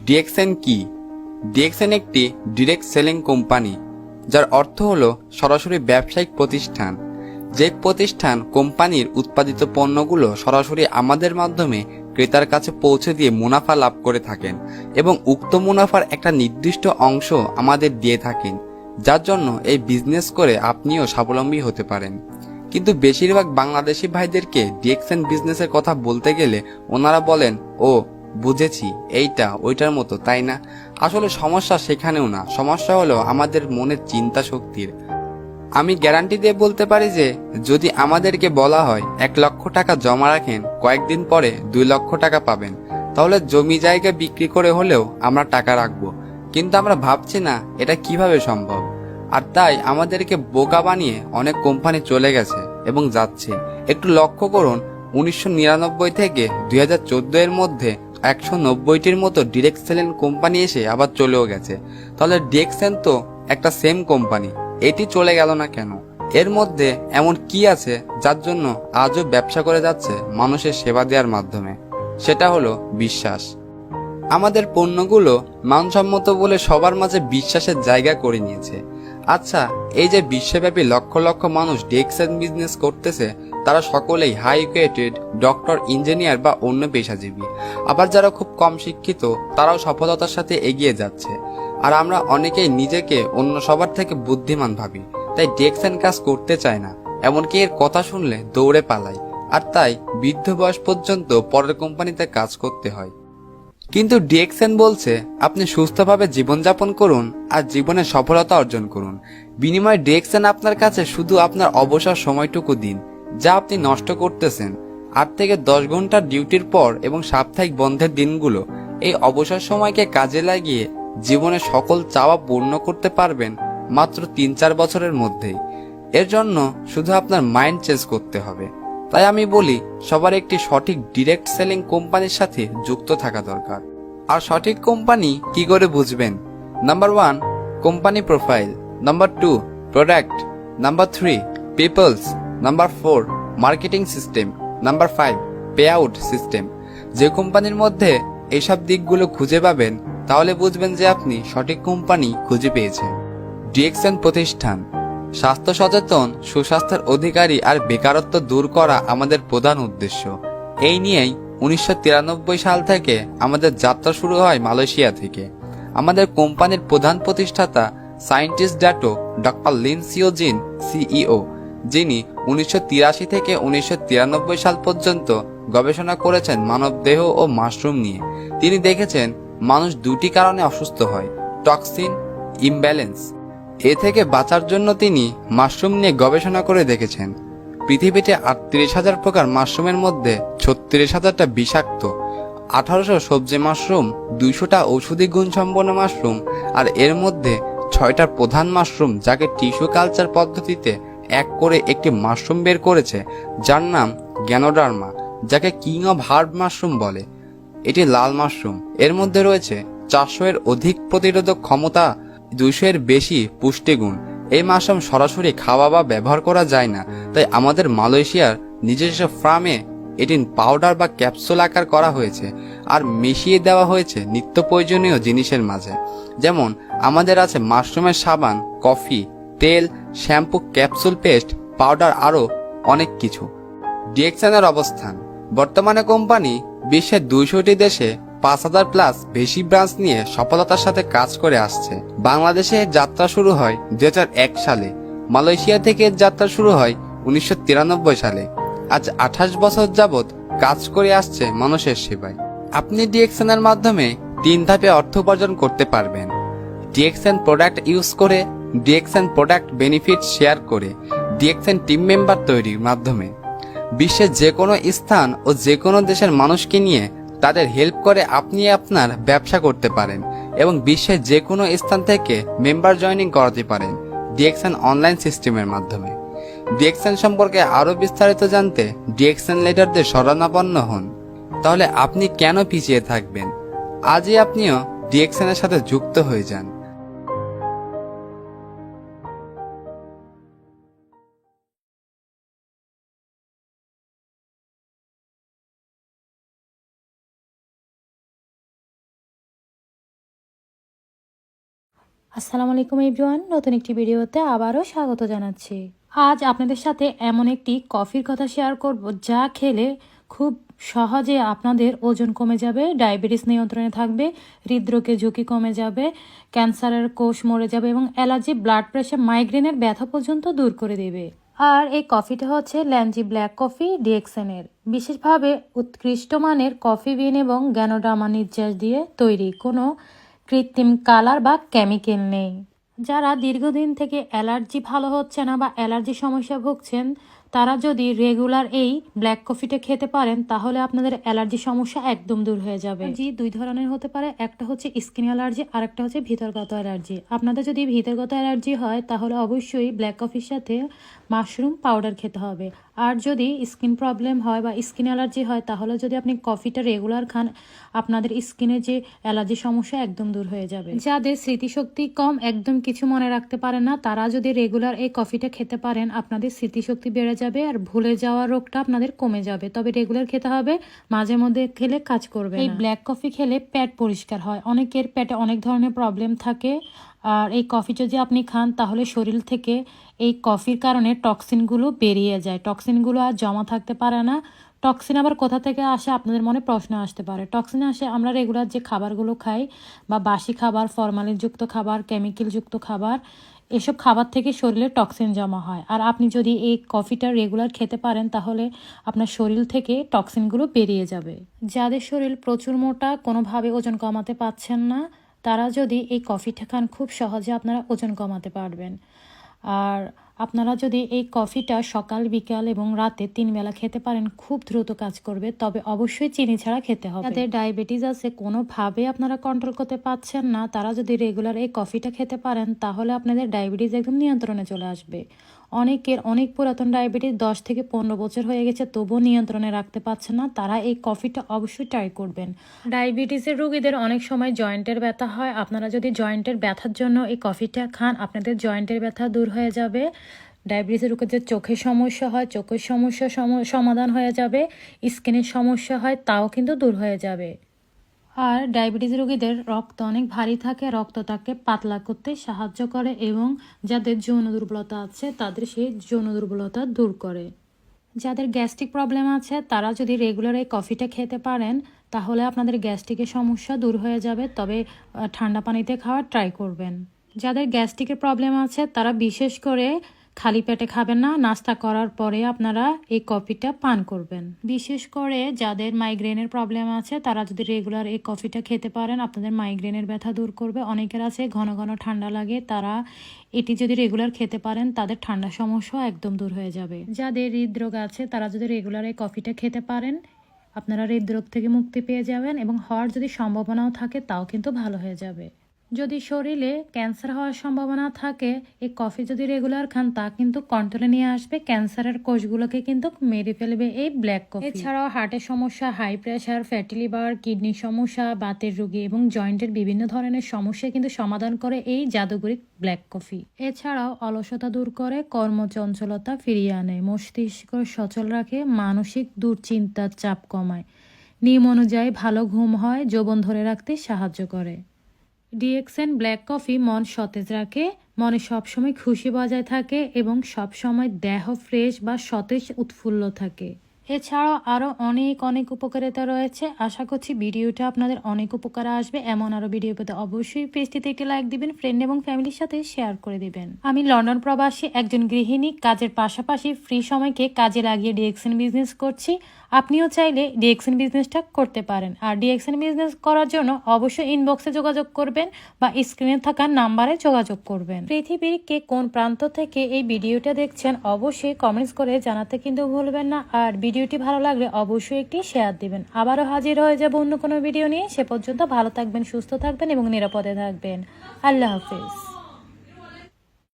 DXN কি? DXN একটি direct selling company, যার অর্থ হল সরাসরি ব্যবসায়িক প্রতিষ্ঠান। যে প্রতিষ্ঠান কোম্পানির উৎপাদিত পণ্যগুলো সরাসরি আমাদের মাধ্যমে ক্রেতার কাছে পৌঁছে দিয়ে মুনাফা লাভ করে থাকেন এবং উক্ত মুনাফার একটা নির্দিষ্ট অংশ আমাদের দিয়ে থাকেন, যার জন্য এই বিজনেস করে আপনিও স্বাবলম্বী হতে পারেন। কিন্তু বেশিরভাগ বাংলাদেশি ভাইদেরকে ডিএক্সএন বিজনেসের কথা বলতে গেলে ওনারা বলেন, ও বুঝেছি, এইটা ওইটার মতো, তাই না? আসলে সমস্যা সেখানেও না, সমস্যা হলো আমাদের মনের চিন্তা শক্তির। আমি গ্যারান্টি দিয়ে বলতে পারি যে যদি আমাদেরকে বলা হয় 1,00,000 টাকা জমা রাখেন, কয়েকদিন পরে 2,00,000 টাকা পাবেন, তাহলে জমি জায়গা বিক্রি করে হলেও আমরা টাকা রাখবো। কিন্তু আমরা ভাবছি না এটা কিভাবে সম্ভব। আর তাই আমাদেরকে বোকা বানিয়ে অনেক কোম্পানি চলে গেছে এবং যাচ্ছে। একটু লক্ষ্য করুন, 1999 থেকে 2014 এর মধ্যে 190টির মতো ডিরেক্ট সেলিং কোম্পানি এসে আবার চলেও গেছে। তাহলে ডিএক্সএন তো একটা সেম কোম্পানি, এটি চলে গেল না কেন? এর মধ্যে এমন কি আছে যার জন্য আজও ব্যবসা করে যাচ্ছে মানুষের সেবা দেওয়ার মাধ্যমে? সেটা হলো বিশ্বাস। আমাদের পণ্যগুলো মানসম্মত বলে সবার মাঝে বিশ্বাসের জায়গা করে নিয়েছে। আচ্ছা, এই যে বিশ্বব্যাপী লক্ষ লক্ষ মানুষ ডিএক্সএন বিজনেস করতেছে, তারা সকলেই হাই এডুকেটেড, ডক্টর, ইঞ্জিনিয়ার বা অন্য পেশাজীবী। আবার যারা খুব কম শিক্ষিত, তারাও সফলতার সাথে এগিয়ে যাচ্ছে। আর আমরা অনেকেই নিজেকে অন্য সবার থেকে বুদ্ধিমান ভাবি, তাই ডিএক্সএন কাজ করতে চায় না, এমনকি এর কথা শুনলে দৌড়ে পালাই। আর তাই বৃদ্ধ বয়স পর্যন্ত পরের কোম্পানিতে কাজ করতে হয়। কিন্তু ডিএক্সএন বলছে আপনি সুস্থভাবে জীবনযাপন করুন আর জীবনে সফলতা অর্জন করুন। বিনিময়ে ডিএক্সএন আপনার কাছে শুধু আপনার অবসর সময়টুকু দিন, যা আপনি নষ্ট করতেছেন। 8 থেকে 10 ঘন্টার ডিউটির পর এবং সাপ্তাহিক বন্ধের দিনগুলো, এই অবসর সময়কে কাজে লাগিয়ে জীবনের সকল চাওয়া পূর্ণ করতে পারবেন মাত্র 3-4 বছরের মধ্যেই। এর জন্য শুধু আপনার মাইন্ড চেঞ্জ করতে হবে। তাই আমি বলি, সবার একটি সঠিক ডিরেক্ট সেলিং কোম্পানির সাথে যুক্ত থাকা দরকার। আর সঠিক কোম্পানি কি করে বুঝবেন? Number 1, company profile. Number 2, product. Number 3, peoples. Number 4, marketing system. Number 5, pay out system. যে কোম্পানির মধ্যে এইসব দিকগুলো খুঁজে পাবেন, তাহলে বুঝবেন যে আপনি সঠিক কোম্পানি খুঁজে পেয়েছেন। ডিএক্সএন প্রতিষ্ঠান স্বাস্থ্য সচেতন, সুস্বাস্থ্যের অধিকারী আর বেকারত্ব দূর করা আমাদের প্রধান উদ্দেশ্য। এই নিয়েই 1993 সাল থেকে আমাদের যাত্রা শুরু হয় মালয়েশিয়া থেকে। আমাদের কোম্পানির প্রধান প্রতিষ্ঠাতা সায়েন্টিস্ট ড্যাটো ডক্টর লিন সিওজিন, সিইও, যিনি 1983 থেকে 1993 সাল পর্যন্ত গবেষণা করেছেন মানবদেহ ও মাশরুম নিয়ে। তিনি দেখেছেন মানুষ দুটি কারণে অসুস্থ হয়: টক্সিন, ইমব্যালেন্স। এ থেকে বাঁচার জন্য তিনি মাশরুম নিয়ে গবেষণা করে দেখেছেন পৃথিবীতে 38,000 প্রকার মাশরুমের মধ্যে 36,000টা বিষাক্ত, 1800 সবজি মাশরুম, 200টা ঔষধি গুণসম্পন্ন মাশরুম, আর এর মধ্যে 6টা প্রধান মাশরুম যাকে টিস্যু কালচার পদ্ধতিতে এক করে একটি মাশরুম বের করেছে, যার নাম গ্যানোডার্মা, যাকে কিং অব হার্ব মাশরুম বলে। এটি লাল মাশরুম। এর মধ্যে রয়েছে 400 এর অধিক প্রতিরোধক ক্ষমতা, 200 এর বেশি পুষ্টিগুণ। এই মাশরুম সরাসরি খাওয়া বা ব্যবহার করা যায় না, তাই আমাদের মালয়েশিয়ার নিজস্ব ফার্মে এটি পাউডার বা ক্যাপসুল আকার করা হয়েছে আর মিশিয়ে দেওয়া হয়েছে নিত্য প্রয়োজনীয় জিনিসের মাঝে। যেমন আমাদের আছে মাশরুমের সাবান, কফি, তেল, শ্যাম্পু, ক্যাপসুল, পেস্ট, পাউডার, আরও অনেক কিছু। ডিএক্সএনের অবস্থান বর্তমানে কোম্পানি বিশ্বের 200টি দেশে 5,000 প্লাস বেশি ব্রাঞ্চ নিয়ে সফলতার সাথে কাজ করে আসছে। বাংলাদেশে যাত্রা শুরু হয় 2001 সালে। মালয়েশিয়া থেকে যাত্রা শুরু হয় 1993 সালে। আজ 28 বছর যাবৎ কাজ করে আসছে মানুষের সেবায়। আপনি ডিএক্সএনের মাধ্যমে 3 ধাপে অর্থ উপার্জন করতে পারবেন: ডিএক্সএন প্রোডাক্ট ইউজ করে, ডিএক্সএন প্রোডাক্ট বেনিফিট শেয়ার করে, ডিএক্সএন টিম মেম্বার তৈরির মাধ্যমে। বিশ্বের যে কোনো স্থান ও যে কোনো দেশের মানুষকে নিয়ে তাদের হেল্প করে আপনি আপনার ব্যবসা করতে পারেন এবং বিশ্বের যে কোনো স্থান থেকে মেম্বার জয়েনিং করাতে পারেন ডিএক্সএন অনলাইন সিস্টেমের মাধ্যমে। ডিএক্সএন সম্পর্কে আরও বিস্তারিত জানতে ডিএক্সএন লিডারদের শরণাপন্ন হন। তাহলে আপনি কেন পিছিয়ে থাকবেন? আজই আপনিও ডিএক্সএনের সাথে যুক্ত হয়ে যান। আসসালামু আলাইকুম এভরিওয়ান, নতুন একটি ভিডিওতে আবারও স্বাগত জানাচ্ছি। আজ আপনাদের সাথে এমন একটি কফির কথা শেয়ার করব যা খেলে খুব সহজে আপনাদের ওজন কমে যাবে, ডায়াবেটিস নিয়ন্ত্রণে থাকবে, হৃদরোগের ঝুঁকি কমে যাবে, ক্যান্সারের কোষ মরে যাবে এবং অ্যালার্জি, ব্লাড প্রেশার, মাইগ্রেনের ব্যথা পর্যন্ত দূর করে দেবে। আর এই কফিটা হচ্ছে ল্যানজি ব্ল্যাক কফি ডিএক্সএনের, বিশেষভাবে উৎকৃষ্ট মানের কফি বিন এবং গ্যানোডামা নির্যাস দিয়ে তৈরি। কোনো কৃত্রিম কালার বা কেমিক্যাল নেই। যারা দীর্ঘদিন থেকে অ্যালার্জি ভালো হচ্ছে না বা অ্যালার্জি সমস্যা ভুগছেন, তারা যদি রেগুলার এই ব্ল্যাক কফিটা খেতে পারেন তাহলে আপনাদের অ্যালার্জি সমস্যা একদম দূর হয়ে যাবে। জি, দুই ধরনের হতে পারে, একটা হচ্ছে স্কিন অ্যালার্জি আর একটা হচ্ছে ভিতরগত অ্যালার্জি। আপনাদের যদি ভিতরগত অ্যালার্জি হয় তাহলে অবশ্যই ব্ল্যাক কফির সাথে মাশরুম পাউডার খেতে হবে। আর যদি স্কিন প্রবলেম হয় বা স্কিন অ্যালার্জি হয় তাহলে যদি আপনি কফিটা রেগুলার খান, আপনাদের স্কিনে যে অ্যালার্জি সমস্যা একদম দূর হয়ে যাবে। যাদের স্মৃতিশক্তি কম, একদম কিছু মনে রাখতে পারে না, তারা যদি রেগুলার এই কফিটা খেতে পারেন আপনাদের স্মৃতিশক্তি বেড়ে যাবে আর ভুলে যাওয়ার রোগটা আপনাদের কমে যাবে। তবে রেগুলার খেতে হবে, মাঝে মধ্যে খেলে কাজ করবে। এই ব্ল্যাক কফি খেলে পেট পরিষ্কার হয়। অনেকের পেটে অনেক ধরনের প্রবলেম থাকে, আর এই কফি যদি আপনি খান তাহলে শরীর থেকে এই কফির কারণে টক্সিনগুলো বেরিয়ে যায়, টক্সিনগুলো আর জমা থাকতে পারে না। টক্সিন আবার কোথা থেকে আসে আপনাদের মনে প্রশ্ন আসতে পারে। টক্সিন আসে আমরা রেগুলার যে খাবারগুলো খাই বা বাসি খাবার, ফরমালিনযুক্ত খাবার, কেমিক্যালযুক্ত খাবার, এসব খাবার থেকে শরীরে টক্সিন জমা হয়। আর আপনি যদি এই কফিটা রেগুলার খেতে পারেন তাহলে আপনার শরীর থেকে টক্সিনগুলো বেরিয়ে যাবে। যাদের শরীর প্রচুর মোটা, কোনোভাবে ওজন কমাতে পারছেন না, তারা যদি এই কফিটা খান খুব সহজে আপনারা ওজন কমাতে পারবেন। আর আপনারা যদি এই কফিটা সকাল, বিকাল এবং রাতে 3 বেলা খেতে পারেন খুব দ্রুত কাজ করবে। তবে অবশ্যই চিনি ছাড়া খেতে হবে। যাদের ডায়াবেটিস আছে, কোনোভাবে আপনারা কন্ট্রোল করতে পারছেন না, তারা যদি রেগুলার এই কফিটা খেতে পারেন তাহলে আপনাদের ডায়াবেটিস একদম নিয়ন্ত্রণে চলে আসবে। অনেকের অনেক পুরাতন ডায়াবেটিস 10 থেকে 15 বছর হয়ে গেছে তবুও নিয়ন্ত্রণে রাখতে পারছেন না, তারা এই কফিটা অবশ্যই ট্রাই করবেন। ডায়াবেটিসের রোগীদের অনেক সময় জয়েন্টের ব্যথা হয়, আপনারা যদি জয়েন্টের ব্যথার জন্য এই কফিটা খান আপনাদের জয়েন্টের ব্যথা দূর হয়ে যাবে। ডায়াবেটিসের রোগীদের চোখের সমস্যা হয়, চোখের সমস্যা সমাধান হয়ে যাবে। স্কিনের সমস্যা হয়, তাও কিন্তু দূর হয়ে যাবে। আর ডায়াবেটিস রোগীদের রক্ত অনেক ভারী থাকে, রক্তটাকে পাতলা করতে সাহায্য করে এবং যাদের যৌন দুর্বলতা আছে তাদের সেই যৌন দুর্বলতা দূর করে। যাদের গ্যাস্ট্রিক প্রবলেম আছে তারা যদি রেগুলার এই কফিটা খেতে পারেন তাহলে আপনাদের গ্যাস্ট্রিকের সমস্যা দূর হয়ে যাবে। তবে ঠান্ডা পানিতে খাওয়ার ট্রাই করবেন। যাদের গ্যাস্ট্রিকের প্রবলেম আছে তারা বিশেষ করে খালি পেটে খাবেন না, নাস্তা করার পরে আপনারা এই কফিটা পান করবেন। বিশেষ করে যাদের মাইগ্রেনের প্রবলেম আছে তারা যদি রেগুলার এই কফিটা খেতে পারেন আপনাদের মাইগ্রেনের ব্যথা দূর করবে। অনেকের আছে ঘন ঘন ঠান্ডা লাগে, তারা এটি যদি রেগুলার খেতে পারেন তাদের ঠান্ডা সমস্যা একদম দূর হয়ে যাবে। যাদের হৃদরোগ আছে তারা যদি রেগুলার এই কফিটা খেতে পারেন আপনারা হৃদরোগ থেকে মুক্তি পেয়ে যাবেন এবং হওয়ার যদি সম্ভাবনাও থাকে তাও কিন্তু ভালো হয়ে যাবে। যদি শরীরে ক্যান্সার হওয়ার সম্ভাবনা থাকে এই কফি যদি রেগুলার খান তা কিন্তু কন্ট্রোলে নিয়ে আসবে, ক্যান্সারের কোষগুলোকে কিন্তু মেরে ফেলবে এই ব্ল্যাক কফি। এছাড়াও হার্টের সমস্যা, হাই প্রেশার, ফ্যাটি লিভার, কিডনির সমস্যা, বাতের রোগী এবং জয়েন্টের বিভিন্ন ধরনের সমস্যা কিন্তু সমাধান করে এই জাদুকরি ব্ল্যাক কফি। এছাড়াও অলসতা দূর করে, কর্মচঞ্চলতা ফিরিয়ে আনে, মস্তিষ্ক সচল রাখে, মানসিক দুশ্চিন্তার চাপ কমায়, নিয়ম অনুযায়ী ভালো ঘুম হয়, যৌবন ধরে রাখতে সাহায্য করে। ডিএক্সএন ব্ল্যাক কফি মন সতেজ রাখে, মনে সবসময় খুশি বজায় থাকে এবং সবসময় দেহ ফ্রেশ বা সতেজ উৎফুল্ল থাকে। এছাড়াও আরও অনেক অনেক উপকারিতা রয়েছে। আশা করছি ভিডিওটা আপনাদের অনেক উপকারে আসবে। এমন আরও ভিডিও পেতে অবশ্যই পেজটিতে একটি লাইক দিবেন, ফ্রেন্ড এবং ফ্যামিলির সাথে শেয়ার করে দিবেন। আমি লন্ডন প্রবাসী একজন গৃহিণী, কাজের পাশাপাশি ফ্রি সময়কে কাজে লাগিয়ে ডিএক্সএন বিজনেস করছি। আপনিও চাইলে ডিএক্সএন বিজনেসটা করতে পারেন। আর ডিএক্সএন বিজনেস করার জন্য অবশ্যই ইনবক্সে যোগাযোগ করবেন বা স্ক্রিনে থাকা নাম্বারে যোগাযোগ করবেন। পৃথিবীর কে কোন প্রান্ত থেকে এই ভিডিওটা দেখছেন অবশ্যই কমেন্টস করে জানাতে কিন্তু ভুলবেন না। আর ভিডিওটি ভালো লাগলে অবশ্যই একটি শেয়ার দিবেন। আবারও হাজির হয়ে যাব অন্য কোনো ভিডিও নিয়ে। সে পর্যন্ত ভালো থাকবেন, সুস্থ থাকবেন এবং নিরাপদে থাকবেন। আল্লাহ হাফেজ।